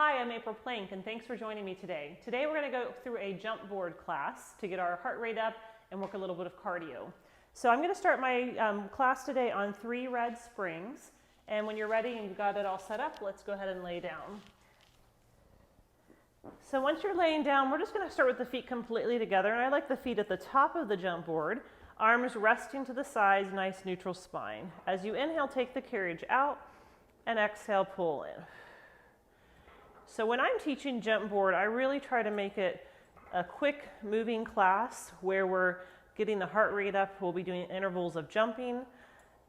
Hi, I'm April Plank, and thanks for joining me today. Today we're going to go through a jump board class to get our heart rate up and work a little bit of cardio. So I'm going to start my class today on 3 red springs, and when you're ready and you've got it all set up, let's go ahead and lay down. So once you're laying down, we're just going to start with the feet completely together, and I like the feet at the top of the jump board, arms resting to the sides, nice neutral spine. As you inhale, take the carriage out, and exhale, pull in. So when I'm teaching jump board, I really try to make it a quick moving class where we're getting the heart rate up. We'll be doing intervals of jumping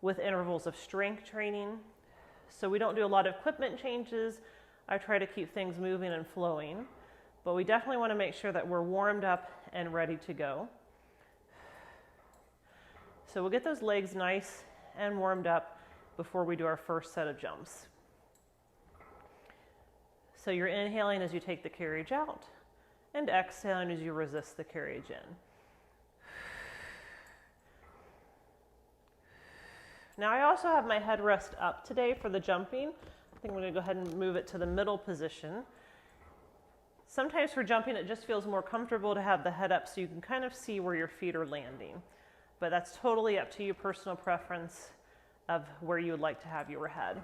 with intervals of strength training. So we don't do a lot of equipment changes. I try to keep things moving and flowing, but we definitely want to make sure that we're warmed up and ready to go. So we'll get those legs nice and warmed up before we do our first set of jumps. So you're inhaling as you take the carriage out and exhaling as you resist the carriage in. Now I also have my headrest up today for the jumping. I think I'm going to go ahead and move it to the middle position. Sometimes for jumping it just feels more comfortable to have the head up so you can kind of see where your feet are landing. But that's totally up to you, personal preference of where you would like to have your head.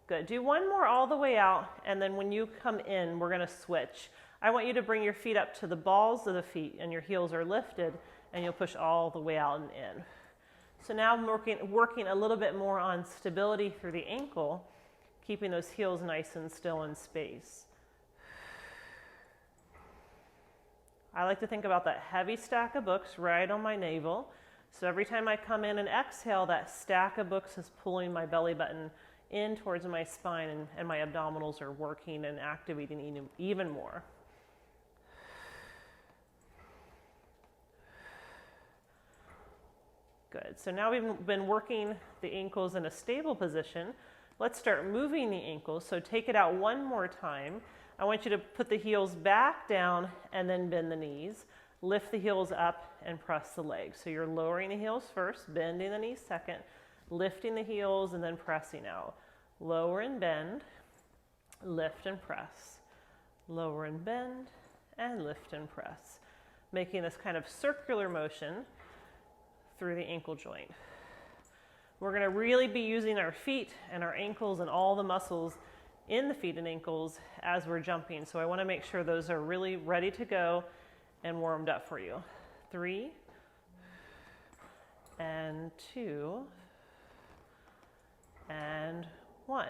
Good. Do one more all the way out, and then when you come in, we're going to switch. I want you to bring your feet up to the balls of the feet, and your heels are lifted, and you'll push all the way out and in. So now I'm working a little bit more on stability through the ankle, keeping those heels nice and still in space. I like to think about that heavy stack of books right on my navel. So every time I come in and exhale, that stack of books is pulling my belly button in towards my spine, and my abdominals are working and activating even more. Good. So now we've been working the ankles in a stable position. Let's start moving the ankles. So take it out one more time. I want you to put the heels back down and then bend the knees. Lift the heels up and press the legs. So you're lowering the heels first, bending the knees second, lifting the heels and then pressing out. Lower and bend, lift and press. Lower and bend, and lift and press. Making this kind of circular motion through the ankle joint. We're going to really be using our feet and our ankles and all the muscles in the feet and ankles as we're jumping. So I want to make sure those are really ready to go and warmed up for you. 3 and 2 and 1.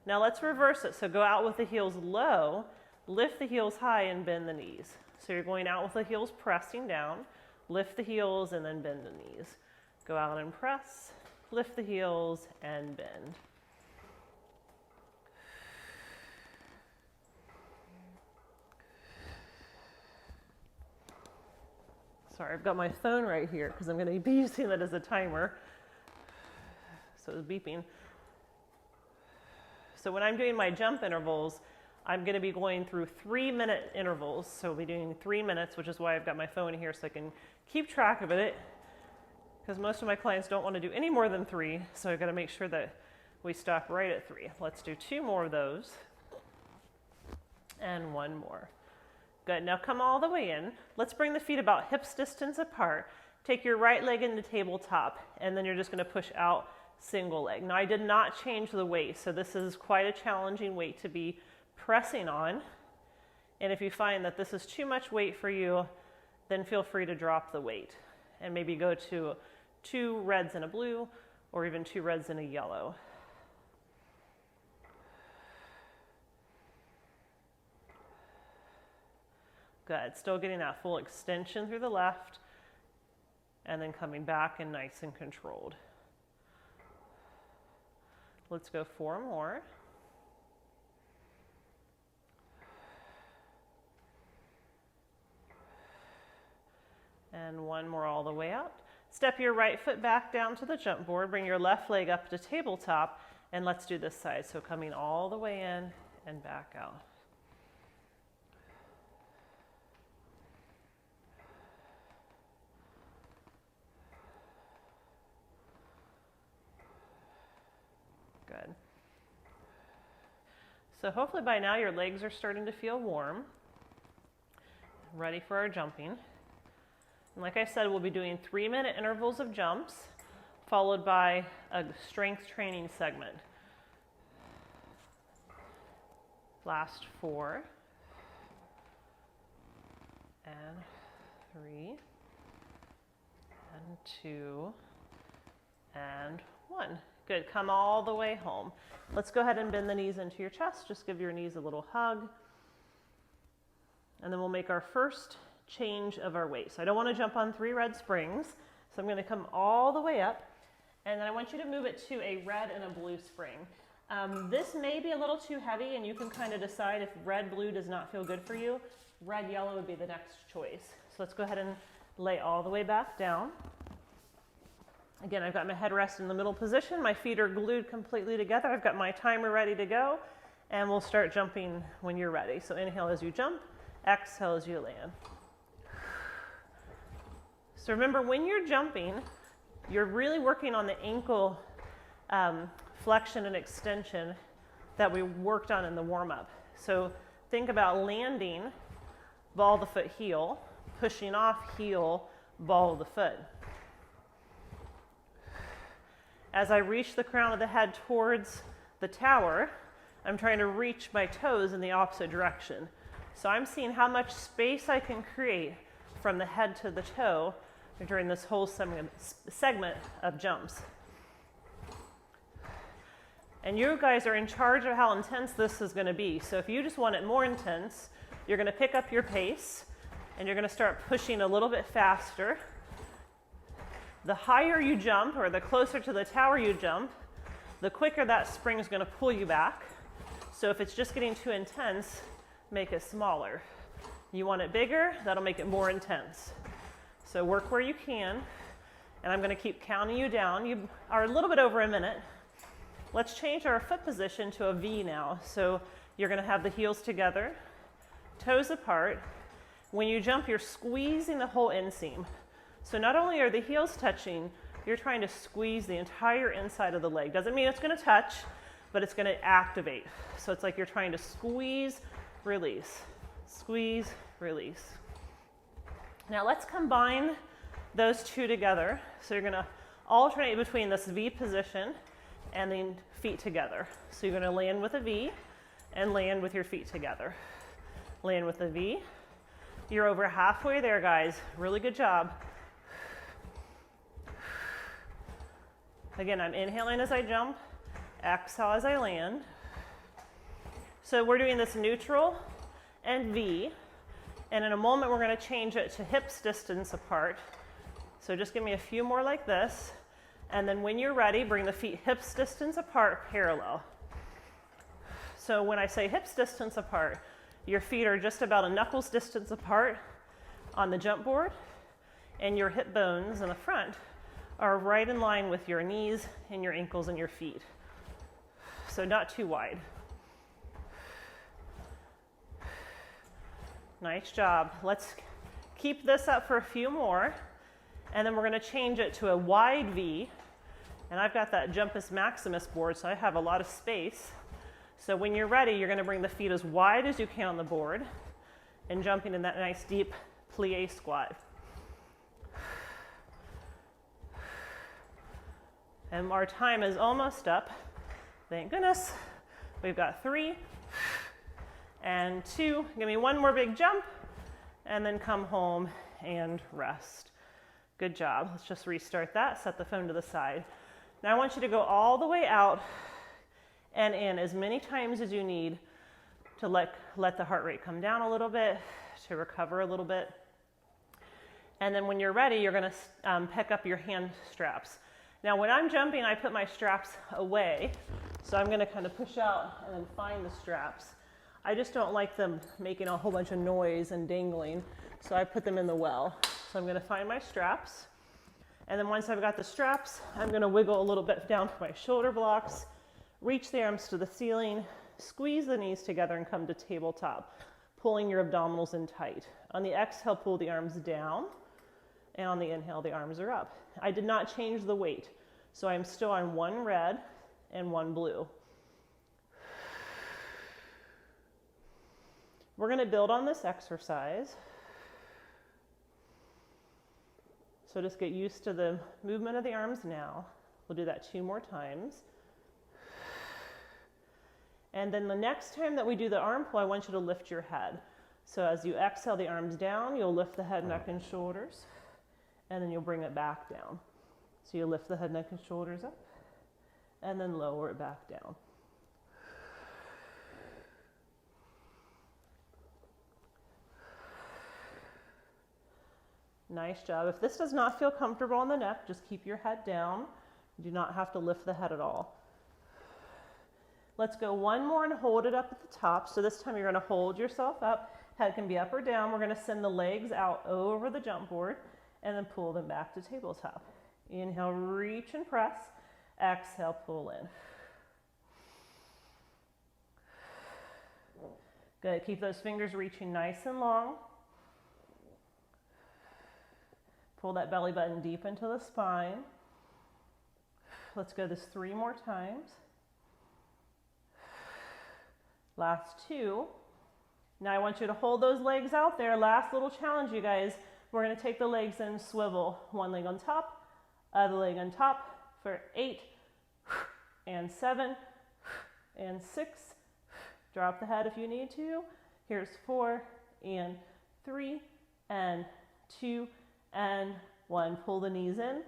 Now let's reverse it. So go out with the heels low, lift the heels high and bend the knees. So you're going out with the heels pressing down, lift the heels and then bend the knees. Go out and press, lift the heels and bend. Sorry, I've got my phone right here because I'm going to be using that as a timer. So it's beeping. So when I'm doing my jump intervals, I'm going to be going through 3-minute intervals. So we'll be doing 3 minutes, which is why I've got my phone here so I can keep track of it, because most of my clients don't want to do any more than 3. So I've got to make sure that we stop right at 3. Let's do 2 more of those and 1 more. Good. Now come all the way in. Let's bring the feet about hips distance apart. Take your right leg into tabletop, and then you're just going to push out single leg. Now I did not change the weight, so this is quite a challenging weight to be pressing on. And if you find that this is too much weight for you, then feel free to drop the weight and maybe go to 2 reds and a blue, or even 2 reds and a yellow. Good. Still getting that full extension through the left, and then coming back and nice and controlled. Let's go 4 more. And 1 more all the way out. Step your right foot back down to the jump board. Bring your left leg up to tabletop, and let's do this side. So coming all the way in and back out. Good. So hopefully by now your legs are starting to feel warm, ready for our jumping. And like I said, we'll be doing 3-minute intervals of jumps, followed by a strength training segment. Last 4, and 3, and 2, and 1. Good, come all the way home. Let's go ahead and bend the knees into your chest. Just give your knees a little hug. And then we'll make our first change of our weight. So I don't want to jump on 3 red springs. So I'm going to come all the way up. And then I want you to move it to a red and a blue spring. This may be a little too heavy, and you can kind of decide if red, blue does not feel good for you. Red, yellow would be the next choice. So let's go ahead and lay all the way back down. Again, I've got my headrest in the middle position. My feet are glued completely together. I've got my timer ready to go, and we'll start jumping when you're ready. So inhale as you jump, exhale as you land. So remember, when you're jumping, you're really working on the ankle flexion and extension that we worked on in the warm-up. So think about landing, ball of the foot, heel, pushing off, heel, ball of the foot. As I reach the crown of the head towards the tower, I'm trying to reach my toes in the opposite direction. So I'm seeing how much space I can create from the head to the toe during this whole segment of jumps. And you guys are in charge of how intense this is going to be. So if you just want it more intense, you're going to pick up your pace and you're going to start pushing a little bit faster. The higher you jump, or the closer to the tower you jump, the quicker that spring is going to pull you back. So if it's just getting too intense, make it smaller. You want it bigger, that'll make it more intense. So work where you can, and I'm going to keep counting you down. You are a little bit over a minute. Let's change our foot position to a V now. So you're going to have the heels together, toes apart. When you jump, you're squeezing the whole inseam. So not only are the heels touching, you're trying to squeeze the entire inside of the leg. Doesn't mean it's going to touch, but it's going to activate. So it's like you're trying to squeeze, release, squeeze, release. Now let's combine those two together. So you're going to alternate between this V position and the feet together. So you're going to land with a V and land with your feet together. Land with a V. You're over halfway there, guys. Really good job. Again, I'm inhaling as I jump, exhale as I land. So we're doing this neutral and V, and in a moment we're going to change it to hips distance apart. So just give me a few more like this, and then when you're ready, bring the feet hips distance apart, parallel. So when I say hips distance apart, your feet are just about a knuckles distance apart on the jump board, and your hip bones in the front are right in line with your knees and your ankles and your feet. So not too wide. Nice job. Let's keep this up for a few more, and then we're going to change it to a wide V. And I've got that Jumpus Maximus board, so I have a lot of space. So when you're ready, you're going to bring the feet as wide as you can on the board and jumping in that nice deep plie squat. And our time is almost up. Thank goodness. We've got 3 and 2. Give me one more big jump and then come home and rest. Good job. Let's just restart that. Set the phone to the side. Now I want you to go all the way out and in as many times as you need to let the heart rate come down a little bit, to recover a little bit. And then when you're ready, you're going to pick up your hand straps. Now when I'm jumping, I put my straps away. So I'm going to kind of push out and then find the straps. I just don't like them making a whole bunch of noise and dangling. So I put them in the well. So I'm going to find my straps. And then once I've got the straps, I'm going to wiggle a little bit down to my shoulder blocks, reach the arms to the ceiling, squeeze the knees together and come to tabletop, pulling your abdominals in tight. On the exhale, pull the arms down. And on the inhale, the arms are up. I did not change the weight, so I'm still on 1 red and 1 blue. We're going to build on this exercise. So just get used to the movement of the arms now. We'll do that 2 more times. And then the next time that we do the arm pull, I want you to lift your head. So as you exhale the arms down, you'll lift the head, neck, and shoulders, and then you'll bring it back down. So you lift the head, neck, and shoulders up, and then lower it back down. Nice job. If this does not feel comfortable on the neck, just keep your head down. You do not have to lift the head at all. Let's go 1 more and hold it up at the top. So this time you're going to hold yourself up. Head can be up or down. We're going to send the legs out over the jump board and then pull them back to tabletop. Inhale, reach and press. Exhale, pull in. Good. Keep those fingers reaching nice and long. Pull that belly button deep into the spine. Let's go this 3 more times. Last 2. Now I want you to hold those legs out there. Last little challenge, you guys. We're going to take the legs and swivel. 1 leg on top, other leg on top for 8 and 7 and 6. Drop the head if you need to. Here's 4 and 3 and 2 and 1. Pull the knees in,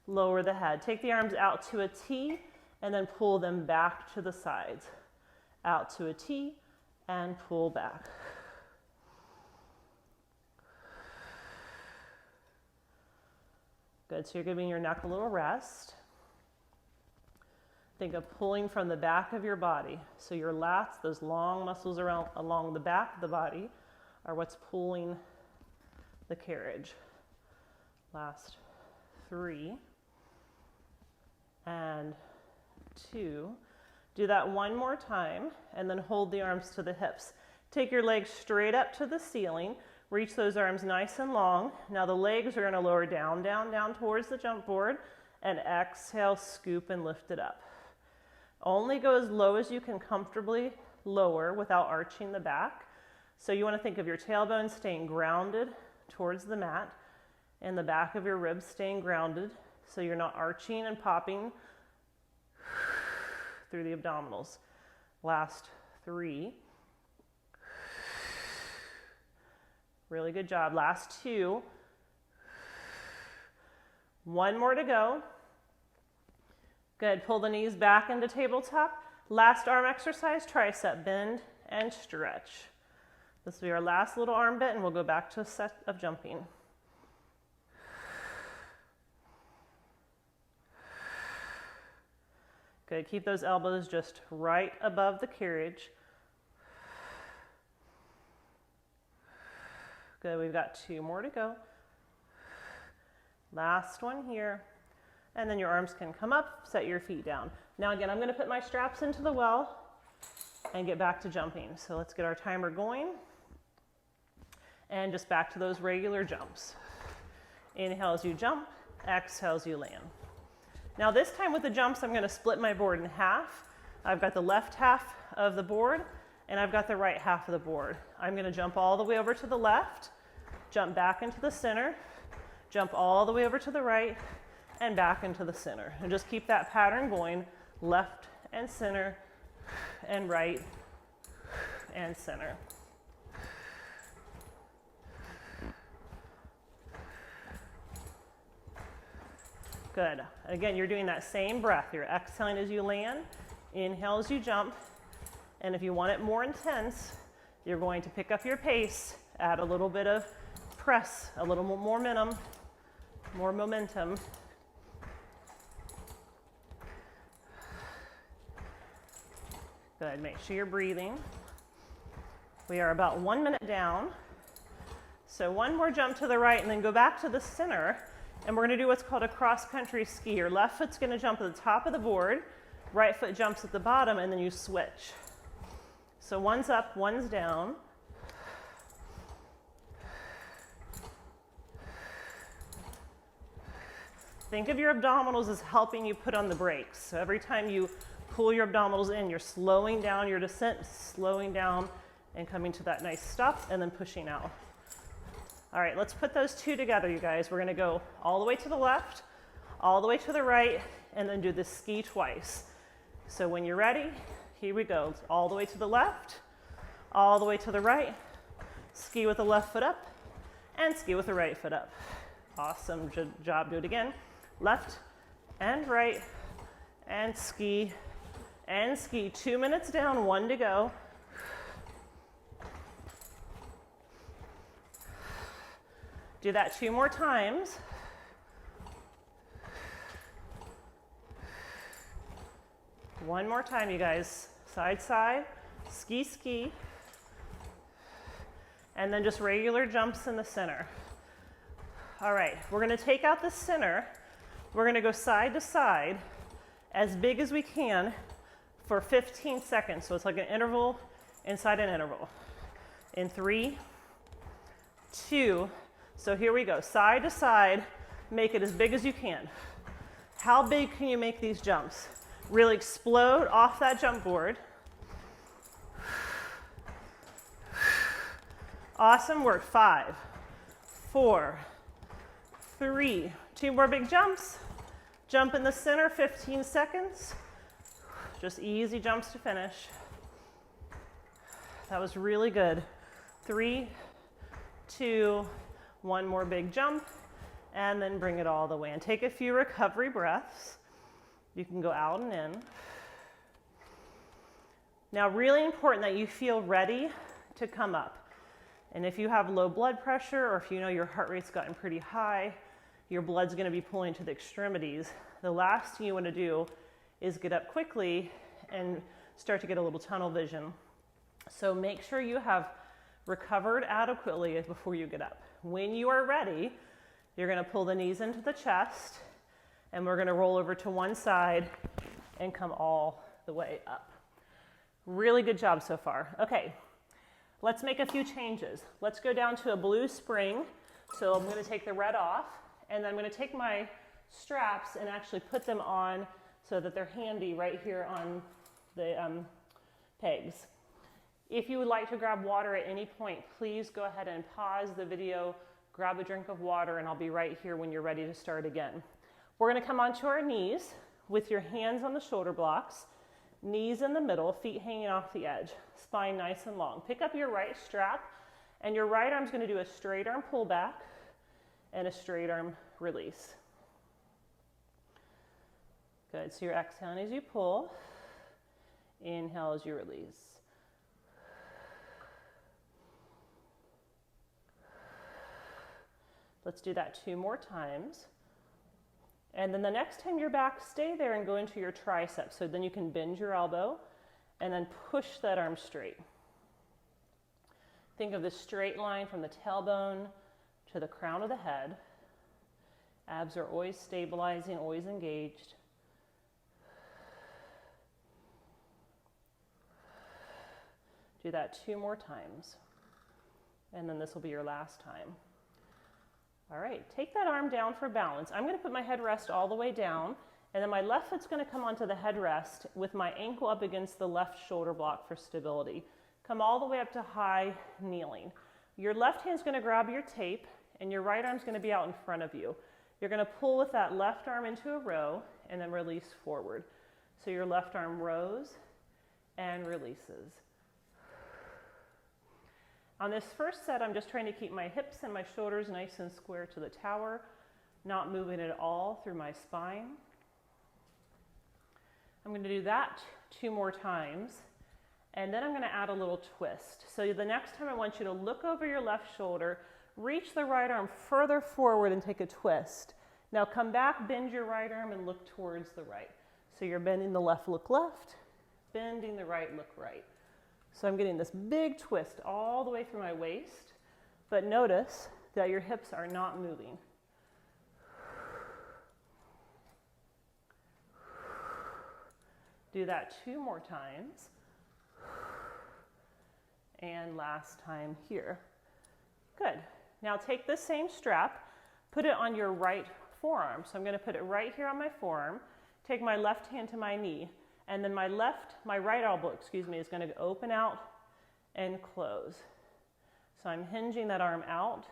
lower the head. Take the arms out to a T and then pull them back to the sides. Out to a T and pull back. Good, so you're giving your neck a little rest. Think of pulling from the back of your body. So your lats, those long muscles along the back of the body, are what's pulling the carriage. Last 3 and 2. Do that 1 more time and then hold the arms to the hips. Take your legs straight up to the ceiling. Reach those arms nice and long. Now the legs are going to lower down, down, down towards the jump board, and exhale, scoop and lift it up. Only go as low as you can comfortably lower without arching the back. So you want to think of your tailbone staying grounded towards the mat and the back of your ribs staying grounded so you're not arching and popping through the abdominals. Last 3. Really good job. Last 2. 1 more to go. Good. Pull the knees back into tabletop. Last arm exercise, tricep bend and stretch. This will be our last little arm bit and we'll go back to a set of jumping. Good. Keep those elbows just right above the carriage. Good. We've got 2 more to go. Last one here. And then your arms can come up, set your feet down. Now again, I'm going to put my straps into the well and get back to jumping. So let's get our timer going. And just back to those regular jumps. Inhale as you jump, exhale as you land. Now this time with the jumps, I'm going to split my board in half. I've got the left half of the board and I've got the right half of the board. I'm going to jump all the way over to the left, jump back into the center, jump all the way over to the right, and back into the center. And just keep that pattern going, left and center, and right and center. Good. Again, you're doing that same breath. You're exhaling as you land, inhale as you jump, and if you want it more intense, you're going to pick up your pace, add a little bit of press, a little more momentum. Good. Make sure you're breathing. We are about 1 minute down. So 1 more jump to the right and then go back to the center. And we're going to do what's called a cross-country ski. Your left foot's going to jump at the top of the board, right foot jumps at the bottom, and then you switch. So one's up, one's down. Think of your abdominals as helping you put on the brakes. So every time you pull your abdominals in, you're slowing down your descent, slowing down and coming to that nice stop and then pushing out. All right, let's put those two together, you guys. We're gonna go all the way to the left, all the way to the right, and then do the ski twice. So when you're ready, here we go. All the way to the left, all the way to the right, ski with the left foot up, and ski with the right foot up. Awesome job, do it again. Left and right, and ski, and ski. 2 minutes down, 1 to go. Do that 2 more times. One more time, you guys. Side, side, ski, ski. And then just regular jumps in the center. All right, we're gonna take out the center. We're gonna go side to side as big as we can for 15 seconds. So it's like an interval inside an interval. In 3, 2, so here we go. Side to side, make it as big as you can. How big can you make these jumps? Really explode off that jump board. Awesome work. 5, 4, 3, 2 more big jumps. Jump in the center, 15 seconds. Just easy jumps to finish. That was really good. 3, 2, 1 more big jump, and then bring it all the way. And take a few recovery breaths. You can go out and in. Now, really important that you feel ready to come up. And if you have low blood pressure, or if you know your heart rate's gotten pretty high, your blood's gonna be pulling to the extremities, the last thing you wanna do is get up quickly and start to get a little tunnel vision. So make sure you have recovered adequately before you get up. When you are ready, you're gonna pull the knees into the chest, and we're gonna roll over to one side and come all the way up. Really good job so far. Okay, let's make a few changes. Let's go down to a blue spring. So I'm gonna take the red off, and then I'm gonna take my straps and actually put them on so that they're handy right here on the pegs. If you would like to grab water at any point, please go ahead and pause the video, grab a drink of water, and I'll be right here when you're ready to start again. We're gonna come onto our knees with your hands on the shoulder blocks, knees in the middle, feet hanging off the edge, spine nice and long. Pick up your right strap, and your right arm's gonna do a straight arm pull back and a straight arm release. Good, so you're exhaling as you pull, inhale as you release. Let's do that 2 more times. And then the next time you're back, stay there and go into your triceps. So then you can bend your elbow and then push that arm straight. Think of this straight line from the tailbone to the crown of the head. Abs are always stabilizing, always engaged. Do that 2 more times. And then this will be your last time. All right, take that arm down for balance. I'm gonna put my headrest all the way down, and then my left foot's gonna come onto the headrest with my ankle up against the left shoulder block for stability. Come all the way up to high kneeling. Your left hand's gonna grab your tape, and your right arm's gonna be out in front of you. You're gonna pull with that left arm into a row, and then release forward. So your left arm rows and releases. On this first set, I'm just trying to keep my hips and my shoulders nice and square to the tower, not moving at all through my spine. I'm going to do that 2 more times, and then I'm going to add a little twist. So the next time I want you to look over your left shoulder, reach the right arm further forward and take a twist. Now come back, bend your right arm and look towards the right. So you're bending the left, look left, bending the right, look right. So I'm getting this big twist all the way through my waist, but notice that your hips are not moving. Do that 2 more times. And last time here. Good. Now take this same strap, put it on your right forearm. So I'm going to put it right here on my forearm, take my left hand to my knee, and then my right elbow, is going to open out and close. So I'm hinging that arm out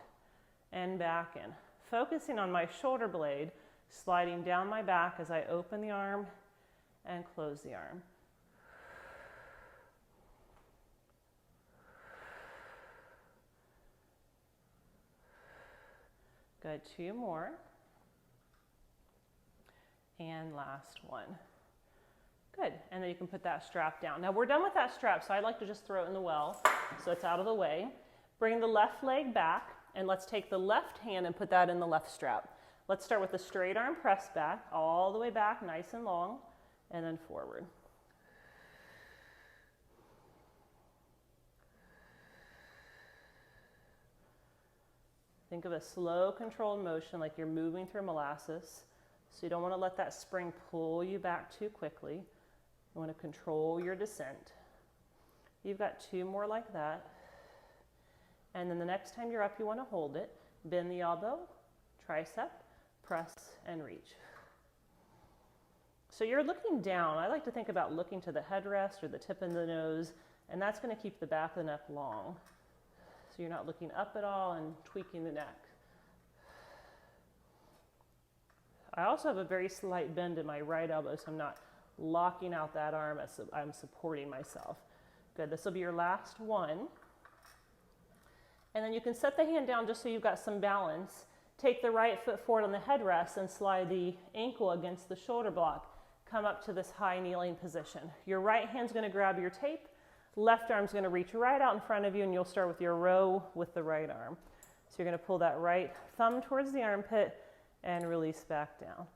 and back in, focusing on my shoulder blade, sliding down my back as I open the arm and close the arm. Good, 2 more. And last one. Good, and then you can put that strap down. Now we're done with that strap, so I'd like to just throw it in the well so it's out of the way. Bring the left leg back, and let's take the left hand and put that in the left strap. Let's start with the straight arm press back, all the way back, nice and long, and then forward. Think of a slow, controlled motion like you're moving through molasses. So you don't want to let that spring pull you back too quickly. You want to control your descent. You've got 2 more like that. And then the next time you're up, you want to hold it. Bend the elbow, tricep, press, and reach. So you're looking down. I like to think about looking to the headrest or the tip of the nose, and that's going to keep the back of the neck long. So you're not looking up at all and tweaking the neck. I also have a very slight bend in my right elbow, so I'm not locking out that arm as I'm supporting myself. Good, this will be your last one. And then you can set the hand down just so you've got some balance. Take the right foot forward on the headrest and slide the ankle against the shoulder block. Come up to this high kneeling position. Your right hand's gonna grab your tape, left arm's gonna reach right out in front of you, and you'll start with your row with the right arm. So you're gonna pull that right thumb towards the armpit and release back down.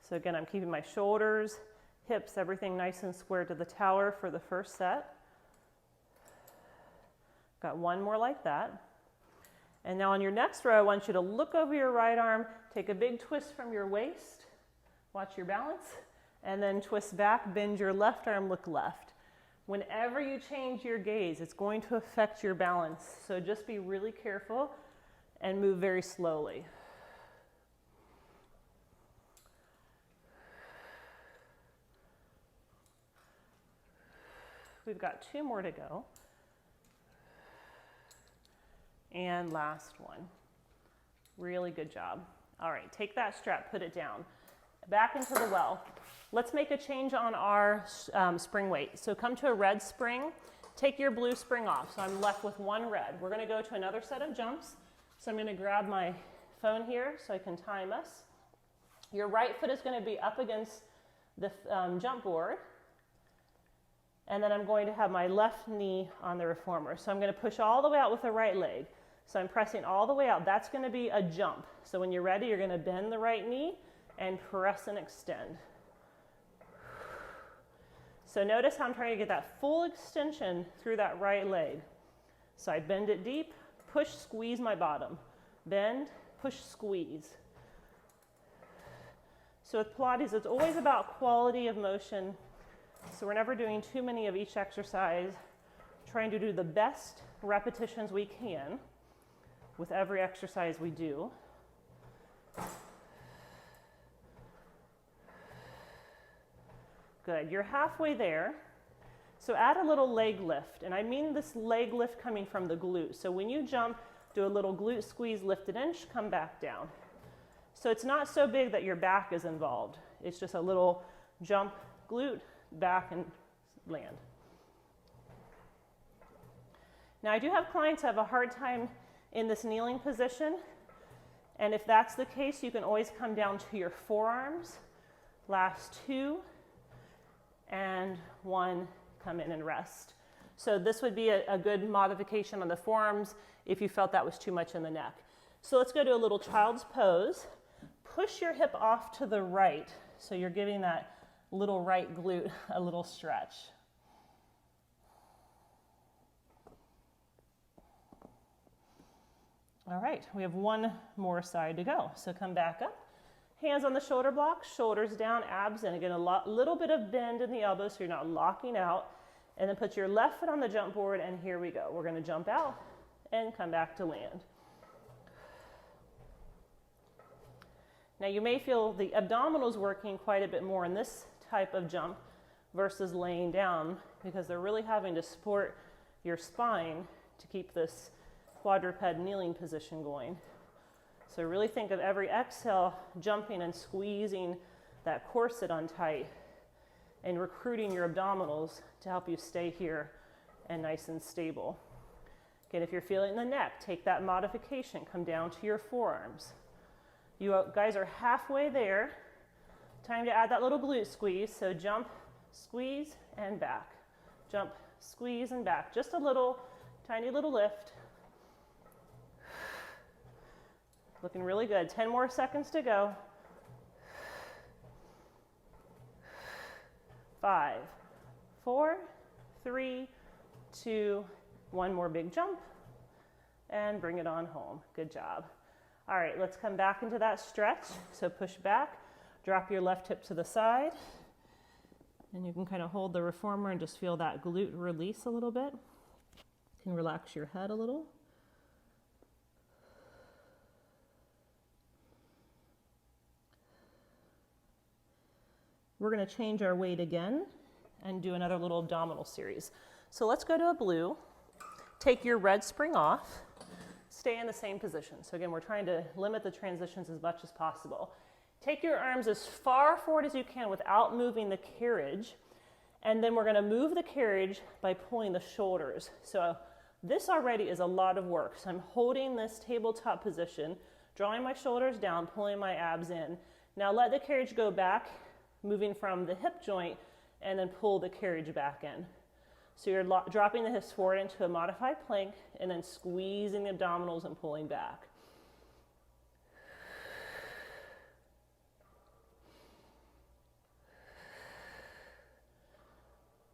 So again, I'm keeping my shoulders, hips, everything nice and square to the tower for the first set. Got 1 more like that. And now on your next row, I want you to look over your right arm, take a big twist from your waist, watch your balance, and then twist back, bend your left arm, look left. Whenever you change your gaze, it's going to affect your balance. So just be really careful and move very slowly. We've got 2 more to go. And last one. Really good job. All right, take that strap, put it down. Back into the well. Let's make a change on our spring weight. So come to a red spring, take your blue spring off. So I'm left with 1 red. We're gonna go to another set of jumps. So I'm gonna grab my phone here so I can time us. Your right foot is gonna be up against the jump board. And then I'm going to have my left knee on the reformer. So I'm gonna push all the way out with the right leg. So I'm pressing all the way out. That's gonna be a jump. So when you're ready, you're gonna bend the right knee and press and extend. So notice how I'm trying to get that full extension through that right leg. So I bend it deep, push, squeeze my bottom. Bend, push, squeeze. So with Pilates, it's always about quality of motion. So we're never doing too many of each exercise, trying to do the best repetitions we can with every exercise we do. Good, you're halfway there. So add a little leg lift, and I mean this leg lift coming from the glute. So when you jump, do a little glute squeeze, lift an inch, come back down. So it's not so big that your back is involved. It's just a little jump, glute, back, and land. Now I do have clients who have a hard time in this kneeling position, and if that's the case, you can always come down to your forearms. Last 2 and 1, come in and rest. So this would be a good modification on the forearms if you felt that was too much in the neck. So let's go to a little child's pose. Push your hip off to the right, so you're giving that little right glute a little stretch. All right, we have 1 more side to go. So come back up, hands on the shoulder block, shoulders down, abs in. Again, a little bit of bend in the elbows so you're not locking out. And then put your left foot on the jump board, and here we go. We're gonna jump out and come back to land. Now you may feel the abdominals working quite a bit more in this type of jump versus laying down, because they're really having to support your spine to keep this quadruped kneeling position going. So really think of every exhale jumping and squeezing that corset on tight and recruiting your abdominals to help you stay here and nice and stable. Again, if you're feeling the neck, take that modification, come down to your forearms. You guys are halfway there. Time to add that little glute squeeze. So jump, squeeze, and back. Jump, squeeze, and back. Just a little, tiny little lift. Looking really good. 10 more seconds to go. 5, 4, 3, 2, one more big jump, and bring it on home. Good job. All right, let's come back into that stretch. So push back, drop your left hip to the side, and you can kind of hold the reformer and just feel that glute release a little bit. You can relax your head a little. We're going to change our weight again and do another little abdominal series. So let's go to a blue. Take your red spring off. Stay in the same position. So again, we're trying to limit the transitions as much as possible. Take your arms as far forward as you can without moving the carriage. And then we're going to move the carriage by pulling the shoulders. So this already is a lot of work. So I'm holding this tabletop position, drawing my shoulders down, pulling my abs in. Now let the carriage go back, moving from the hip joint, and then pull the carriage back in. So you're dropping the hips forward into a modified plank and then squeezing the abdominals and pulling back.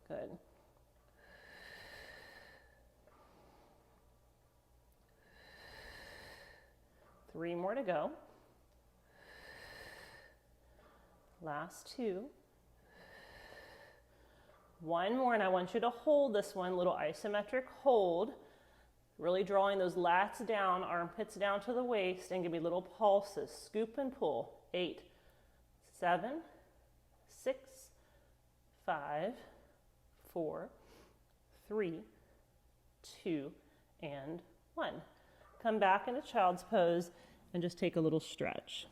Good. Three more to go. Last two. One more, and I want you to hold this one, little isometric hold, really drawing those lats down, armpits down to the waist, and give me little pulses. Scoop and pull. 8, 7, 6, 5, 4, 3, 2, and 1. Come back into child's pose and just take a little stretch.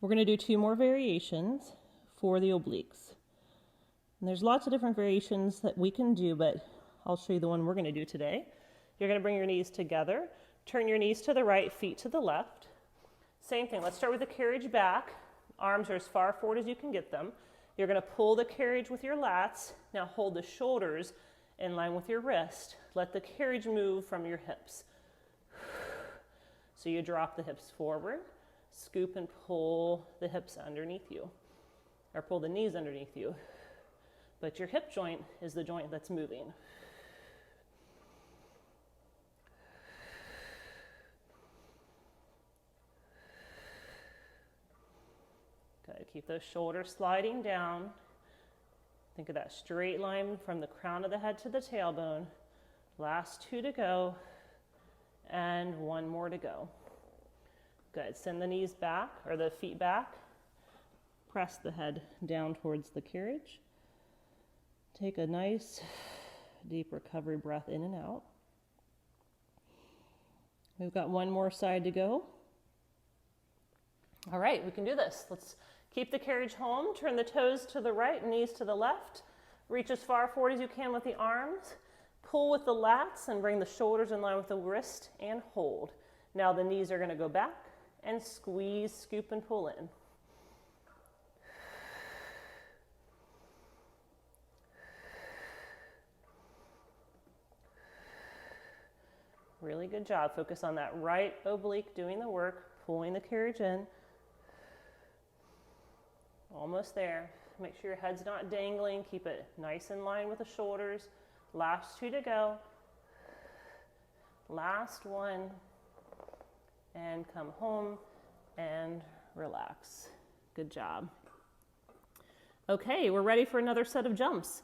We're going to do 2 more variations for the obliques. And there's lots of different variations that we can do, but I'll show you the one we're going to do today. You're going to bring your knees together, turn your knees to the right, feet to the left. Same thing, let's start with the carriage back. Arms are as far forward as you can get them. You're going to pull the carriage with your lats. Now hold the shoulders in line with your wrist. Let the carriage move from your hips. So you drop the hips forward, scoop and pull the hips underneath you, or pull the knees underneath you. But your hip joint is the joint that's moving. Good, keep those shoulders sliding down. Think of that straight line from the crown of the head to the tailbone. Last 2 to go, and 1 more to go. Good, send the knees back, or the feet back. Press the head down towards the carriage. Take a nice deep recovery breath in and out. We've got 1 more side to go. All right, we can do this. Let's keep the carriage home. Turn the toes to the right, knees to the left. Reach as far forward as you can with the arms. Pull with the lats and bring the shoulders in line with the wrist and hold. Now the knees are going to go back and squeeze, scoop, and pull in. Really good job. Focus on that right oblique doing the work, pulling the carriage in. Almost there. Make sure your head's not dangling. Keep it nice in line with the shoulders. Last 2 to go. Last 1. And come home and relax. Good job. Okay, we're ready for another set of jumps.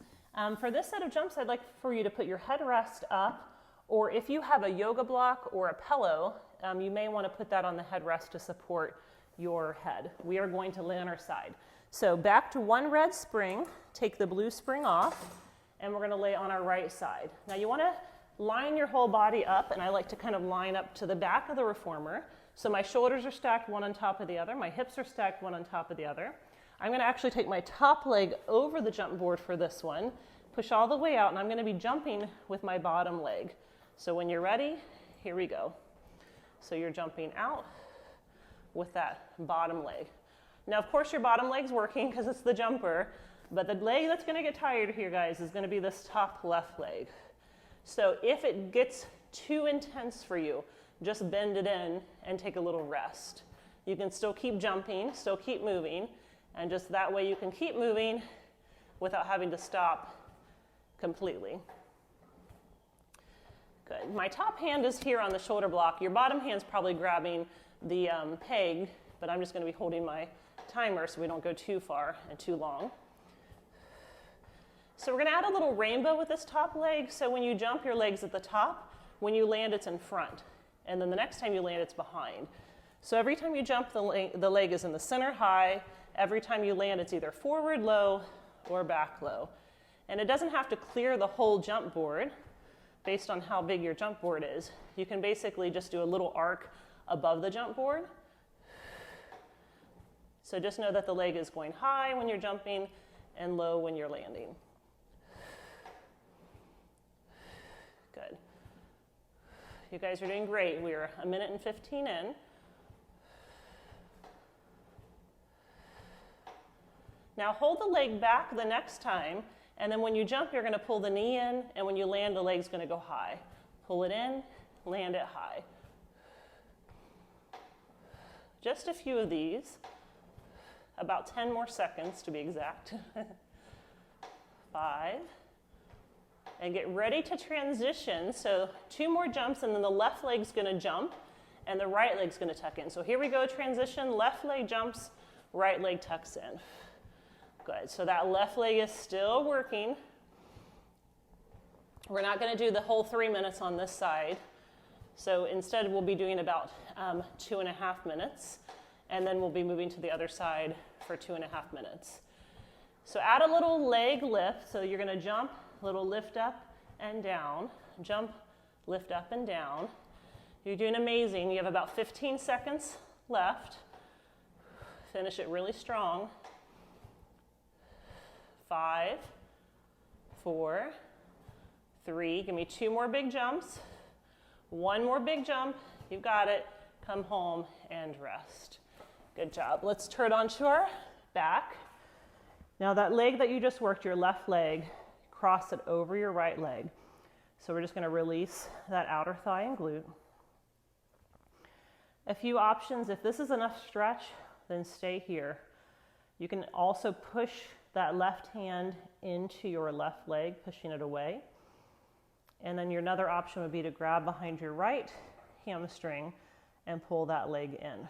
For this set of jumps, I'd like for you to put your headrest up Or if you have a yoga block or a pillow, you may want to put that on the headrest to support your head. We are going to lay on our side. So back to one red spring, take the blue spring off, and we're going to lay on our right side. Now you want to line your whole body up, and I like to kind of line up to the back of the reformer. So my shoulders are stacked one on top of the other, my hips are stacked one on top of the other. I'm going to actually take my top leg over the jump board for this one, push all the way out, and I'm going to be jumping with my bottom leg. So when you're ready, here we go. So you're jumping out with that bottom leg. Now, of course, your bottom leg's working because it's the jumper, but the leg that's going to get tired here, guys, is going to be this top left leg. So if it gets too intense for you, just bend it in and take a little rest. You can still keep jumping, still keep moving, and just that way you can keep moving without having to stop completely. Good. My top hand is here on the shoulder block. Your bottom hand's probably grabbing the peg, but I'm just going to be holding my timer so we don't go too far and too long. So we're going to add a little rainbow with this top leg. So when you jump, your leg's at the top. When you land, it's in front. And then the next time you land, it's behind. So every time you jump, the leg is in the center high. Every time you land, it's either forward low or back low. And it doesn't have to clear the whole jump board based on how big your jump board is. You can basically just do a little arc above the jump board. So just know that the leg is going high when you're jumping and low when you're landing. Good. You guys are doing great. We're 1 minute and 15 in. Now hold the leg back the next time, and then when you jump, you're going to pull the knee in, and when you land, the leg's going to go high. Pull it in, land it high. Just a few of these, about 10 more seconds to be exact. 5. And get ready to transition. So 2 more jumps, and then the left leg's going to jump, and the right leg's going to tuck in. So here we go, transition, left leg jumps, right leg tucks in. Good, so that left leg is still working. We're not going to do the whole 3 minutes on this side. So instead we'll be doing about 2.5 minutes, and then we'll be moving to the other side for 2.5 minutes. So add a little leg lift. So you're going to jump, little lift up and down, jump, lift up and down. You're doing amazing. You have about 15 seconds left. Finish it really strong. 5, 4, 3. Give me 2 more big jumps. 1 more big jump. You've got it. Come home and rest. Good job. Let's turn onto our back. Now that leg that you just worked, your left leg, cross it over your right leg. So we're just going to release that outer thigh and glute. A few options. If this is enough stretch, then stay here. You can also push that left hand into your left leg, pushing it away. And then your another option would be to grab behind your right hamstring and pull that leg in.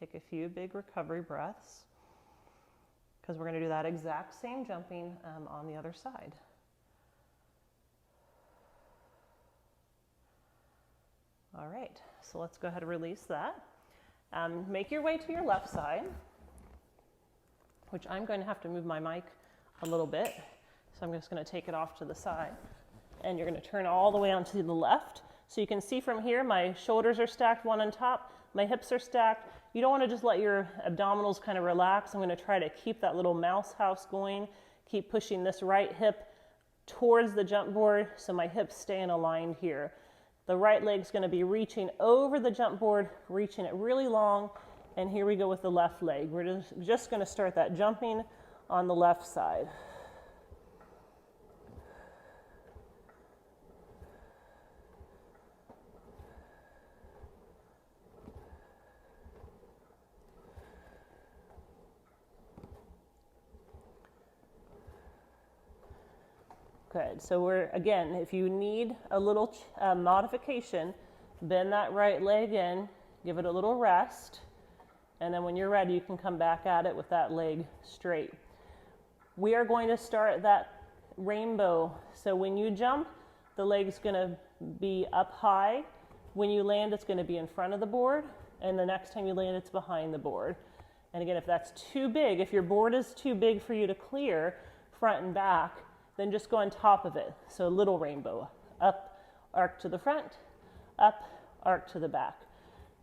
Take a few big recovery breaths, because we're going to do that exact same jumping on the other side. All right, so let's go ahead and release that. Make your way to your left side, which I'm going to have to move my mic a little bit. So I'm just going to take it off to the side. And you're going to turn all the way onto the left. So you can see from here, my shoulders are stacked one on top, my hips are stacked. You don't want to just let your abdominals kind of relax. I'm going to try to keep that little mouse house going. Keep pushing this right hip towards the jump board so my hips stay aligned here. The right leg's going to be reaching over the jump board, reaching it really long. And here we go with the left leg. We're just going to start that jumping on the left side. Good. So we're, again, if you need a little modification, bend that right leg in, give it a little rest, and then when you're ready, you can come back at it with that leg straight. We are going to start that rainbow. So when you jump, the leg's gonna be up high. When you land, it's gonna be in front of the board. And the next time you land, it's behind the board. And again, if that's too big, if your board is too big for you to clear front and back, then just go on top of it. So a little rainbow. Up, arc to the front, up, arc to the back.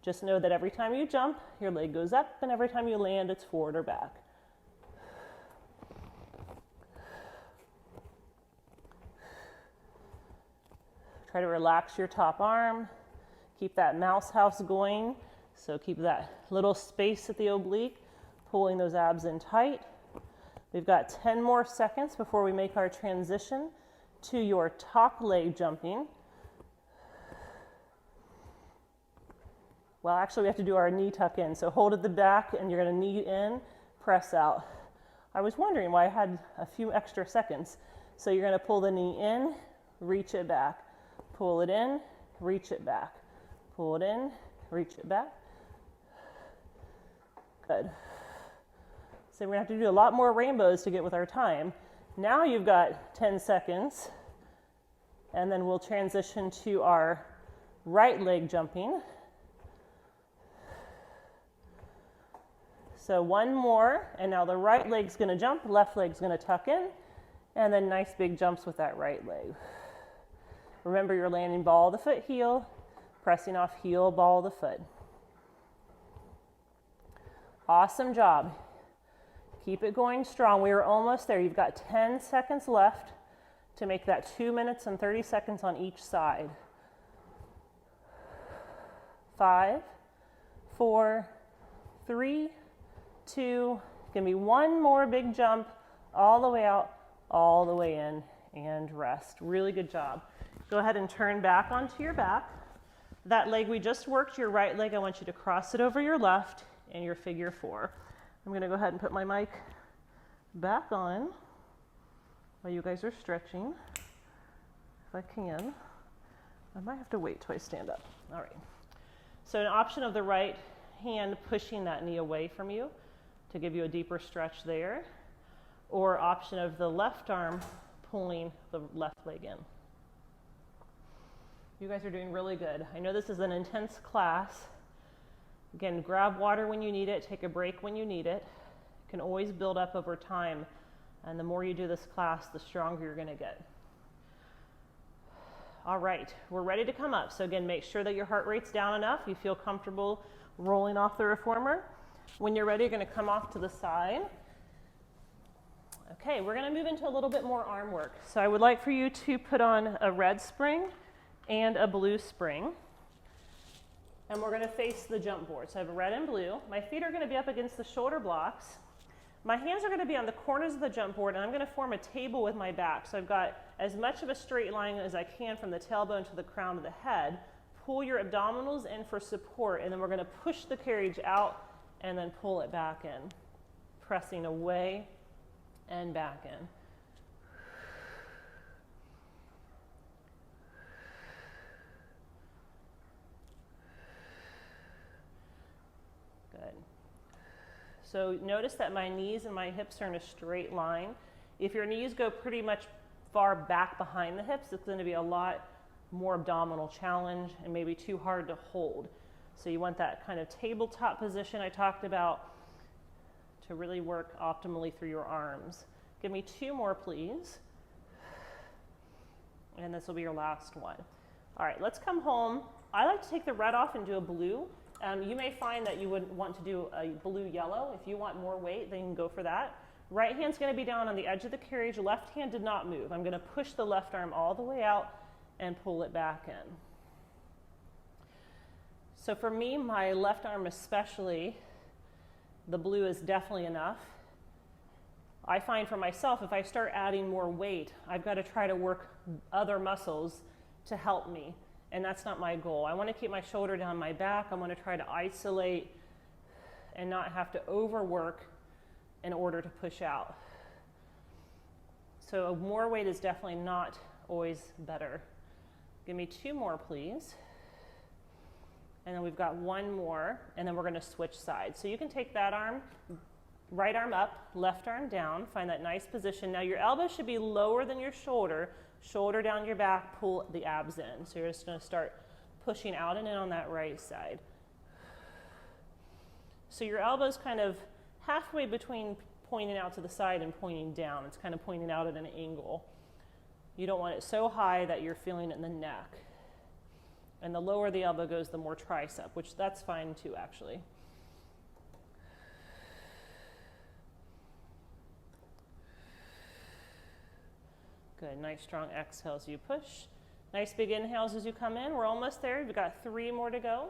Just know that every time you jump, your leg goes up, and every time you land, it's forward or back. Try to relax your top arm. Keep that mouse house going. So keep that little space at the oblique, pulling those abs in tight. We've got 10 more seconds before we make our transition to your top leg jumping. Well, actually we have to do our knee tuck in. So hold at the back and you're gonna knee in, press out. I was wondering why I had a few extra seconds. So you're gonna pull the knee in, reach it back. Pull it in, reach it back. Pull it in, reach it back. Good. So we're gonna have to do a lot more rainbows to get with our time. Now you've got 10 seconds, and then we'll transition to our right leg jumping. So one more, and now the right leg's gonna jump, left leg's gonna tuck in, and then nice big jumps with that right leg. Remember, you're landing ball of the foot, heel, pressing off heel, ball of the foot. Awesome job. Keep it going strong. We are almost there. You've got 10 seconds left to make that 2 minutes and 30 seconds on each side. 5, 4, 3, 2, give me one more big jump all the way out, all the way in, and rest. Really good job. Go ahead and turn back onto your back. That leg we just worked, your right leg, I want you to cross it over your left in your figure 4. I'm gonna go ahead and put my mic back on while you guys are stretching, if I can. I might have to wait till I stand up. All right. So an option of the right hand pushing that knee away from you to give you a deeper stretch there, or option of the left arm pulling the left leg in. You guys are doing really good. I know this is an intense class. Again, grab water when you need it, take a break when you need it. It can always build up over time, and the more you do this class, the stronger you're gonna get. All right, we're ready to come up. So again, make sure that your heart rate's down enough. You feel comfortable rolling off the reformer. When you're ready, you're gonna come off to the side. Okay, we're gonna move into a little bit more arm work. So I would like for you to put on a red spring and a blue spring. And we're gonna face the jump board. So I have red and blue. My feet are gonna be up against the shoulder blocks. My hands are gonna be on the corners of the jump board, and I'm gonna form a table with my back. So I've got as much of a straight line as I can from the tailbone to the crown of the head. Pull your abdominals in for support, and then we're gonna push the carriage out and then pull it back in, pressing away and back in. Good. So notice that my knees and my hips are in a straight line. If your knees go pretty much far back behind the hips, it's going to be a lot more abdominal challenge and maybe too hard to hold. So you want that kind of tabletop position I talked about to really work optimally through your arms. Give me 2 more, please. And this will be your last one. All right, let's come home. I like to take the red off and do a blue. You may find that you would want to do a blue-yellow. If you want more weight, then you can go for that. Right hand's going to be down on the edge of the carriage. Left hand did not move. I'm going to push the left arm all the way out and pull it back in. So for me, my left arm especially, the blue is definitely enough. I find for myself, if I start adding more weight, I've got to try to work other muscles to help me. And that's not my goal. I want to keep my shoulder down my back. I want to try to isolate and not have to overwork in order to push out. So more weight is definitely not always better. Give me 2 more, please. And then we've got 1 more, and then we're going to switch sides. So you can take that arm Right arm up, left arm down. Find that nice position. Now your elbow should be lower than your shoulder. Shoulder down your back, pull the abs in. So you're just going to start pushing out and in on that right side. So your elbow's kind of halfway between pointing out to the side and pointing down. It's kind of pointing out at an angle. You don't want it so high that you're feeling it in the neck. And the lower the elbow goes, the more tricep, which that's fine too, actually. Good, nice strong exhales as you push. Nice big inhales as you come in. We're almost there. We've got 3 more to go.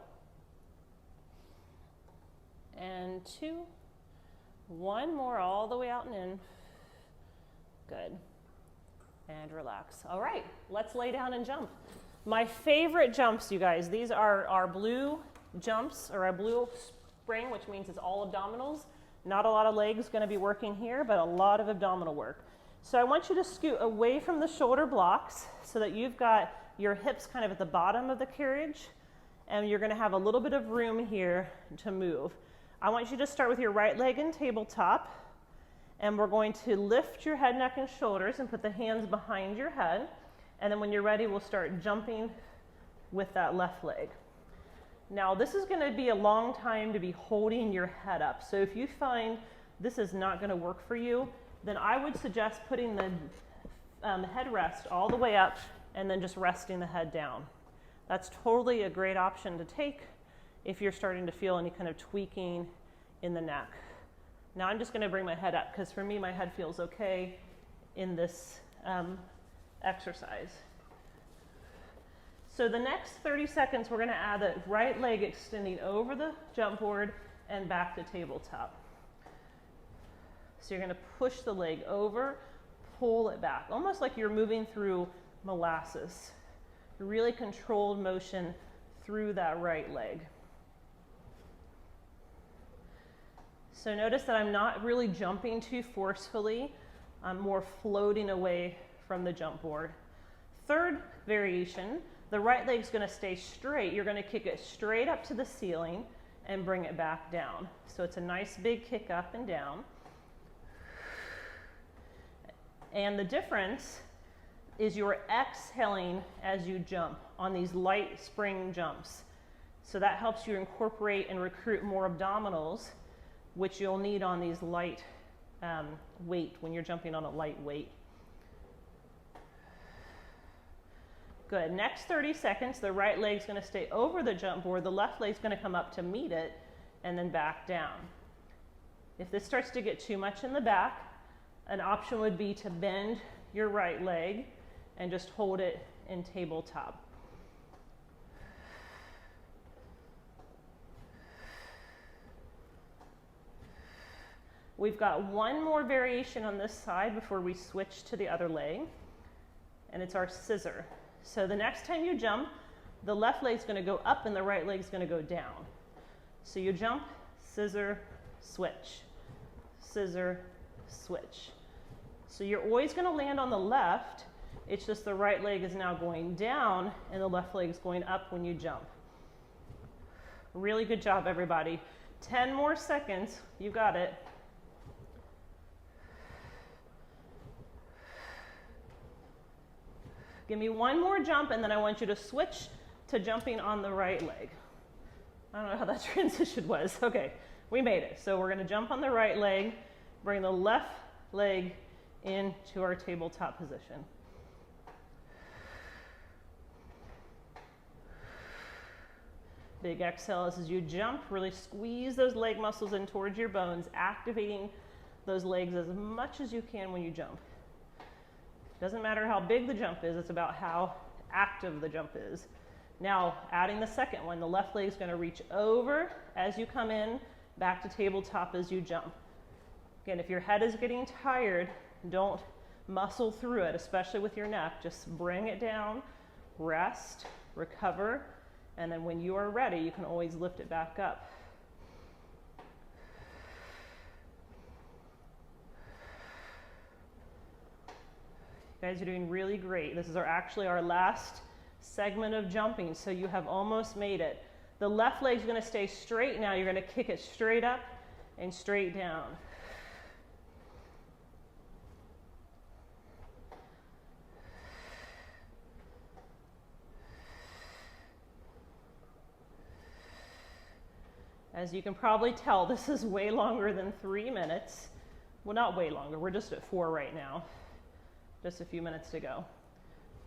And 2. 1 more all the way out and in. Good. And relax. All right, let's lay down and jump. My favorite jumps, you guys, these are our blue jumps, or our blue spring, which means it's all abdominals. Not a lot of legs going to be working here, but a lot of abdominal work. So I want you to scoot away from the shoulder blocks so that you've got your hips kind of at the bottom of the carriage, and you're going to have a little bit of room here to move. I want you to start with your right leg in tabletop, and we're going to lift your head, neck, and shoulders and put the hands behind your head. And then when you're ready, we'll start jumping with that left leg. Now, this is going to be a long time to be holding your head up. So if you find this is not going to work for you, then I would suggest putting the headrest all the way up and then just resting the head down. That's totally a great option to take if you're starting to feel any kind of tweaking in the neck. Now I'm just going to bring my head up because for me my head feels okay in this exercise. So the next 30 seconds we're going to add the right leg extending over the jump board and back to tabletop. So you're going to push the leg over, pull it back, almost like you're moving through molasses. Really controlled motion through that right leg. So notice that I'm not really jumping too forcefully. I'm more floating away from the jump board. Third variation, the right leg's going to stay straight. You're going to kick it straight up to the ceiling and bring it back down. So it's a nice big kick up and down. And the difference is you're exhaling as you jump on these light spring jumps. So that helps you incorporate and recruit more abdominals, which you'll need on these light weight when you're jumping on a light weight. Good. Next 30 seconds, the right leg's going to stay over the jump board. The left leg's going to come up to meet it and then back down. If this starts to get too much in the back, an option would be to bend your right leg and just hold it in tabletop. We've got one more variation on this side before we switch to the other leg, and it's our scissor. So the next time you jump, the left leg's going to go up and the right leg's going to go down. So you jump, scissor, switch, scissor, switch. So you're always going to land on the left. It's just the right leg is now going down and the left leg is going up when you jump. Really good job, everybody. 10 more seconds. You got it. Give me one more jump and then I want you to switch to jumping on the right leg. I don't know how that transition was. Okay, we made it. So we're going to jump on the right leg, bring the left leg into our tabletop position. Big exhale as you jump. Really squeeze those leg muscles in towards your bones, activating those legs as much as you can when you jump. Doesn't matter how big the jump is, it's about how active the jump is. Now, adding the second one, the left leg is going to reach over as you come in, back to tabletop as you jump. Again, if your head is getting tired, don't muscle through it, especially with your neck. Just bring it down, rest, recover, and then when you are ready, you can always lift it back up. You guys are doing really great. This is actually our last segment of jumping, so you have almost made it. The left leg's going to stay straight now. You're going to kick it straight up and straight down. As you can probably tell, this is way longer than 3 minutes. Well, not way longer, we're just at 4 right now. Just a few minutes to go.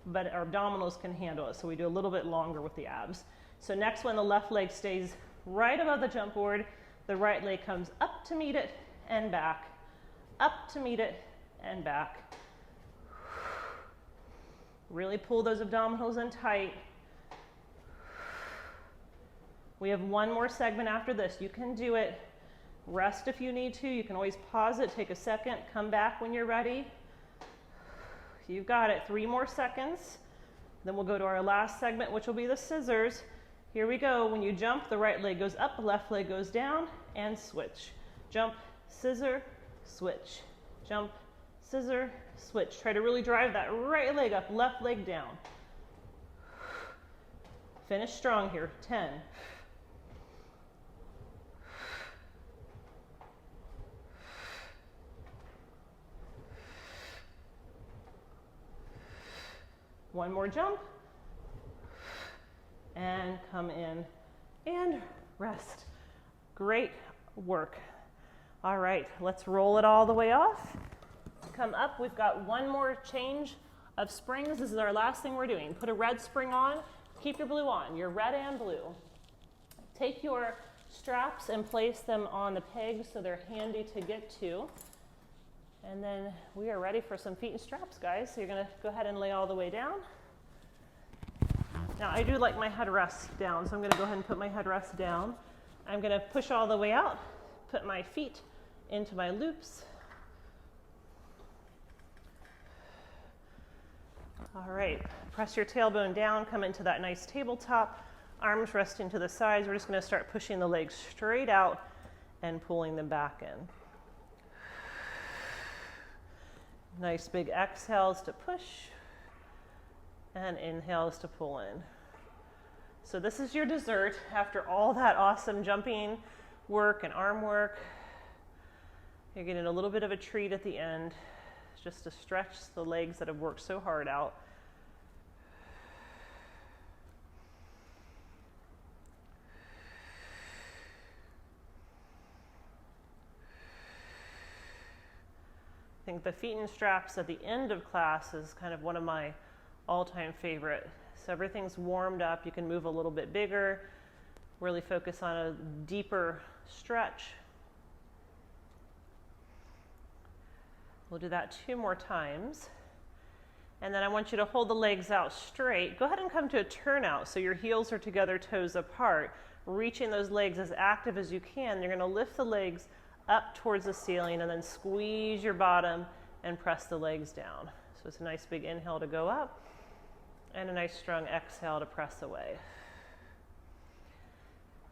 But our abdominals can handle it, so we do a little bit longer with the abs. So next one, the left leg stays right above the jump board. The right leg comes up to meet it and back. Up to meet it and back. Really pull those abdominals in tight. We have one more segment after this. You can do it. Rest if you need to. You can always pause it, take a second, come back when you're ready. You've got it. 3 more seconds. Then we'll go to our last segment, which will be the scissors. Here we go. When you jump, the right leg goes up, left leg goes down, and switch. Jump, scissor, switch. Jump, scissor, switch. Try to really drive that right leg up, left leg down. Finish strong here. 10. 1 more jump, and come in and rest. Great work. All right, let's roll it all the way off. Come up, we've got 1 more change of springs. This is our last thing we're doing. Put a red spring on, keep your blue on, your red and blue. Take your straps and place them on the pegs so they're handy to get to. And then we are ready for some feet and straps, guys. So you're gonna go ahead and lay all the way down. Now I do like my headrest down, so I'm gonna go ahead and put my headrest down. I'm gonna push all the way out, put my feet into my loops. All right, press your tailbone down, come into that nice tabletop, arms resting to the sides. We're just gonna start pushing the legs straight out and pulling them back in. Nice big exhales to push and inhales to pull in. So this is your dessert after all that awesome jumping work and arm work. You're getting a little bit of a treat at the end just to stretch the legs that have worked so hard out. I think the feet and straps at the end of class is kind of one of my all-time favorite. So everything's warmed up, you can move a little bit bigger, really focus on a deeper stretch. We'll do that 2 more times. And then I want you to hold the legs out straight. Go ahead and come to a turnout so your heels are together, toes apart, reaching those legs as active as you can. You're gonna lift the legs up towards the ceiling and then squeeze your bottom and press the legs down. So it's a nice big inhale to go up and a nice strong exhale to press away.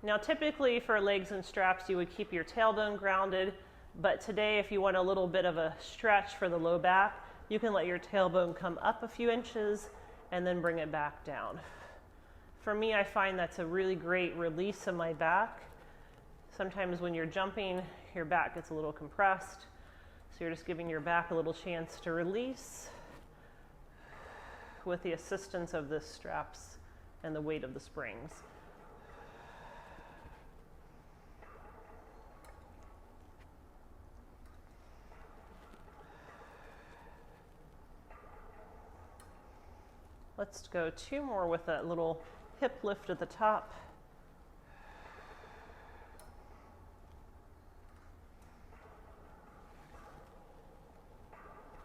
Now typically for legs and straps you would keep your tailbone grounded, but today if you want a little bit of a stretch for the low back, you can let your tailbone come up a few inches and then bring it back down. For me, I find that's a really great release of my back. Sometimes when you're jumping, your back gets a little compressed. So you're just giving your back a little chance to release with the assistance of the straps and the weight of the springs. Let's go 2 more with that little hip lift at the top.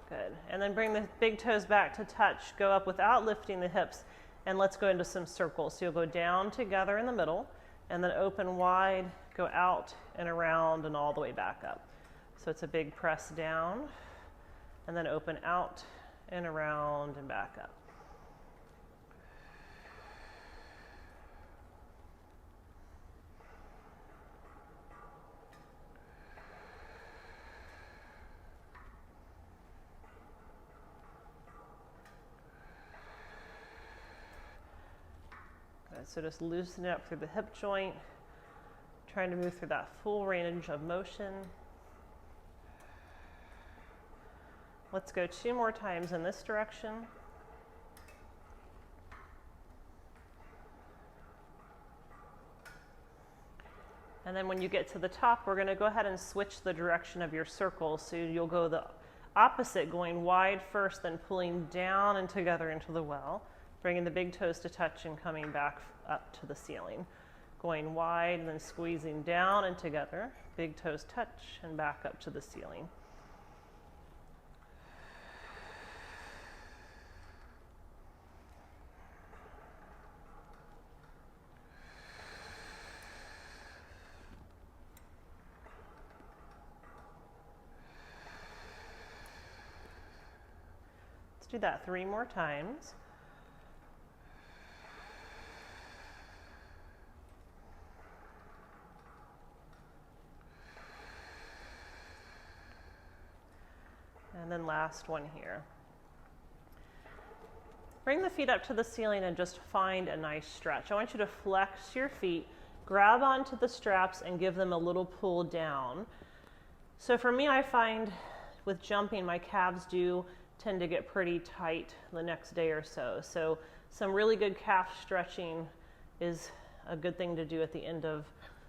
Good. And then bring the big toes back to touch. Go up without lifting the hips. And let's go into some circles. So you'll go down together in the middle and then open wide, go out and around and all the way back up. So it's a big press down and then open out and around and back up. So just loosen it up through the hip joint, trying to move through that full range of motion. Let's go 2 more times in this direction. And then when you get to the top, we're going to go ahead and switch the direction of your circle. So you'll go the opposite, going wide first, then pulling down and together into the well, bringing the big toes to touch and coming back up to the ceiling. Going wide and then squeezing down and together, big toes touch and back up to the ceiling. Do that 3 more times. And then last one here. Bring the feet up to the ceiling and just find a nice stretch. I want you to flex your feet, grab onto the straps and give them a little pull down. So for me, I find with jumping, my calves do tend to get pretty tight the next day or so. So some really good calf stretching is a good thing to do at the end of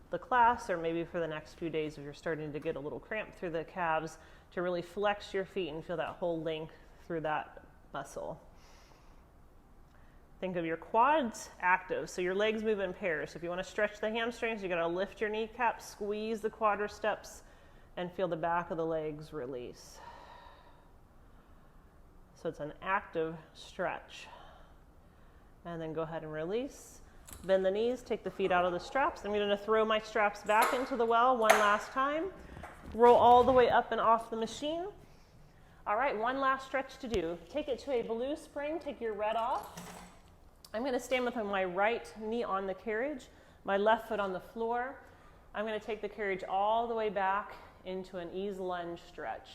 the class, or maybe for the next few days if you're starting to get a little cramp through the calves, to really flex your feet and feel that whole length through that muscle. Think of your quads active, so your legs move in pairs. So if you want to stretch the hamstrings, you're going to lift your kneecaps, squeeze the quadriceps, and feel the back of the legs release. So it's an active stretch. And then go ahead and release. Bend the knees, take the feet out of the straps. I'm going to throw my straps back into the well one last time. Roll all the way up and off the machine. All right, one last stretch to do. Take it to a blue spring, take your red off. I'm going to stand with my right knee on the carriage, my left foot on the floor. I'm going to take the carriage all the way back into an ease lunge stretch.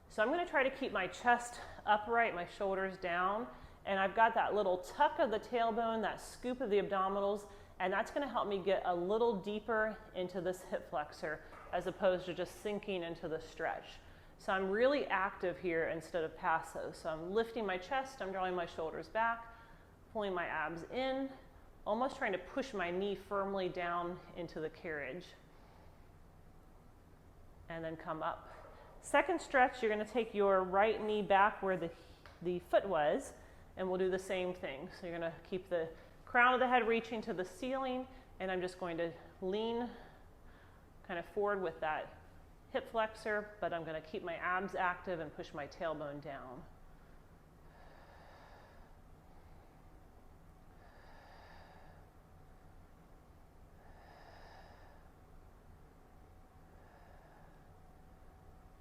So I'm going to try to keep my chest upright, my shoulders down, and I've got that little tuck of the tailbone, that scoop of the abdominals, and that's going to help me get a little deeper into this hip flexor as opposed to just sinking into the stretch. So I'm really active here instead of passive. So I'm lifting my chest, I'm drawing my shoulders back, pulling my abs in, almost trying to push my knee firmly down into the carriage. And then come up. Second stretch, you're going to take your right knee back where the foot was, and we'll do the same thing. So you're going to keep the crown of the head reaching to the ceiling, and I'm just going to lean kind of forward with that hip flexor, but I'm going to keep my abs active and push my tailbone down.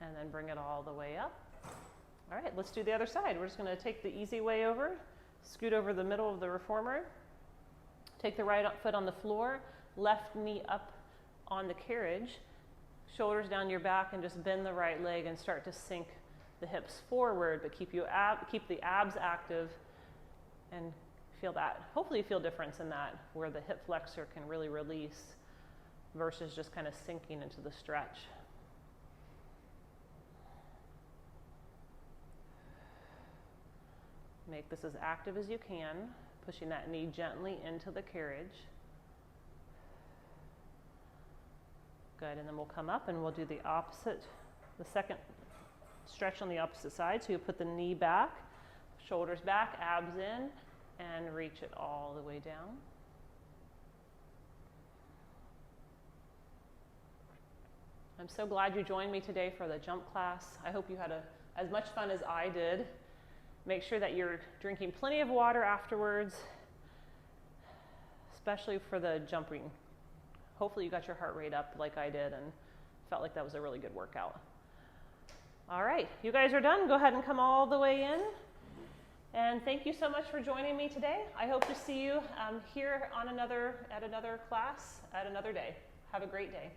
And then bring it all the way up. All right, let's do the other side. We're just going to take the easy way over, scoot over the middle of the reformer, take the right foot on the floor, left knee up on the carriage, shoulders down your back, and just bend the right leg and start to sink the hips forward, but keep the abs active and feel that. Hopefully you feel difference in that, where the hip flexor can really release versus just kind of sinking into the stretch. Make this as active as you can, pushing that knee gently into the carriage. Good, and then we'll come up and we'll do the opposite, the second stretch on the opposite side. So you put the knee back, shoulders back, abs in, and reach it all the way down. I'm so glad you joined me today for the jump class. I hope you had as much fun as I did. Make sure that you're drinking plenty of water afterwards, especially for the jumping. Hopefully you got your heart rate up like I did and felt like that was a really good workout. All right, you guys are done. Go ahead and come all the way in. And thank you so much for joining me today. I hope to see you here on at another class at another day. Have a great day.